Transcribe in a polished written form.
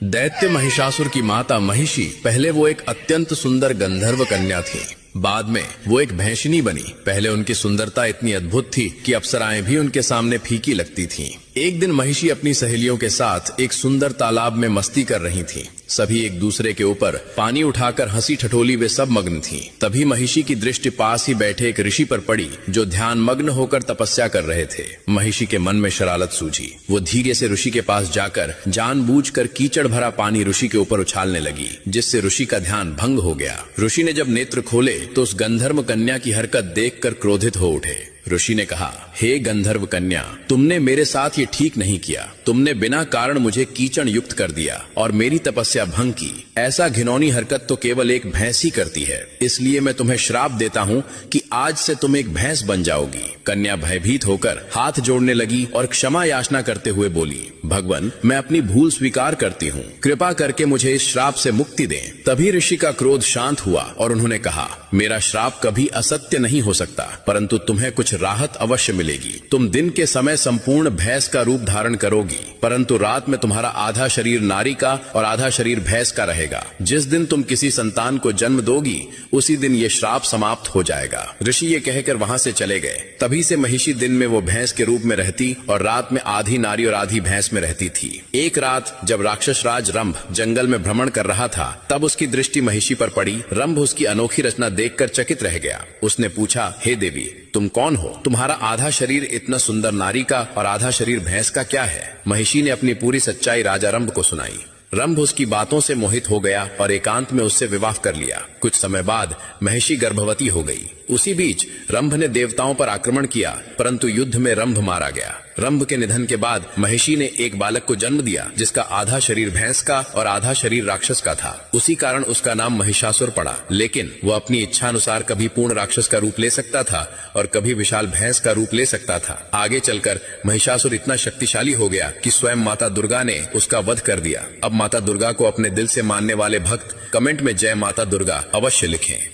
दैत्य महिषासुर की माता महिषी पहले वो एक अत्यंत सुंदर गंधर्व कन्या थी। बाद में वो एक भैंसिनी बनी। पहले उनकी सुंदरता इतनी अद्भुत थी कि अप्सराएं भी उनके सामने फीकी लगती थीं। एक दिन महिषी अपनी सहेलियों के साथ एक सुंदर तालाब में मस्ती कर रही थीं। सभी एक दूसरे के ऊपर पानी उठाकर हंसी ठठोली वे सब मग्न थीं। तभी महिषी की दृष्टि पास ही बैठे एक ऋषि पर पड़ी जो ध्यान मग्न होकर तपस्या कर रहे थे। महिषी के मन में शरारत सूझी। वो धीरे से ऋषि के पास जाकर जानबूझकर कीचड़ भरा पानी ऋषि के ऊपर उछालने लगी, जिससे ऋषि का ध्यान भंग हो गया। ऋषि ने जब नेत्र खोले तो उस गंधर्व कन्या की हरकत देखकर क्रोधित हो उठे। ऋषि ने कहा, हे गंधर्व कन्या, तुमने मेरे साथ ये ठीक नहीं किया। तुमने बिना कारण मुझे कीचड़ युक्त कर दिया और मेरी तपस्या भंग की। ऐसा घिनौनी हरकत तो केवल एक भैंस ही करती है। इसलिए मैं तुम्हें श्राप देता हूँ कि आज से तुम एक भैंस बन जाओगी। कन्या भयभीत होकर हाथ जोड़ने लगी और क्षमा याचना करते हुए बोली, भगवान, मैं अपनी भूल स्वीकार करती हूँ। कृपा करके मुझे इस श्राप से मुक्ति दें। तभी ऋषि का क्रोध शांत हुआ और उन्होंने कहा, मेरा श्राप कभी असत्य नहीं हो सकता, परंतु तुम्हें कुछ राहत अवश्य मिलेगी। तुम दिन के समय संपूर्ण भैंस का रूप धारण करोगी, परंतु रात में तुम्हारा आधा शरीर नारी का और आधा शरीर भैंस का रहेगा। जिस दिन तुम किसी संतान को जन्म दोगी उसी दिन ये श्राप समाप्त हो जाएगा। ऋषि ये कहकर वहां से चले गए। तभी से महिषी दिन में वो भैंस के रूप में रहती और रात में आधी नारी और आधी भैंस में रहती थी। एक रात जब राक्षस राज रंभ जंगल में भ्रमण कर रहा था, तब उसकी दृष्टि महिषी पर पड़ी। रंभ उसकी अनोखी रचना देखकर चकित रह गया। उसने पूछा, हे देवी, तुम कौन हो? तुम्हारा आधा शरीर इतना सुंदर नारी का और आधा शरीर भैंस का क्या है? महिषी ने अपनी पूरी सच्चाई राजा रंभ को सुनाई। रंभ उसकी बातों से मोहित हो गया और एकांत में उससे विवाह कर लिया। कुछ समय बाद महिषी गर्भवती हो गई। उसी बीच रंभ ने देवताओं पर आक्रमण किया, परंतु युद्ध में रंभ मारा गया। रंभ के निधन के बाद महिषी ने एक बालक को जन्म दिया, जिसका आधा शरीर भैंस का और आधा शरीर राक्षस का था। उसी कारण उसका नाम महिषासुर पड़ा। लेकिन वह अपनी इच्छा अनुसार कभी पूर्ण राक्षस का रूप ले सकता था और कभी विशाल भैंस का रूप ले सकता था। आगे चलकर महिषासुर इतना शक्तिशाली हो गया कि स्वयं माता दुर्गा ने उसका वध कर दिया। अब माता दुर्गा को अपने दिल से मानने वाले भक्त कमेंट में जय माता दुर्गा अवश्य लिखें।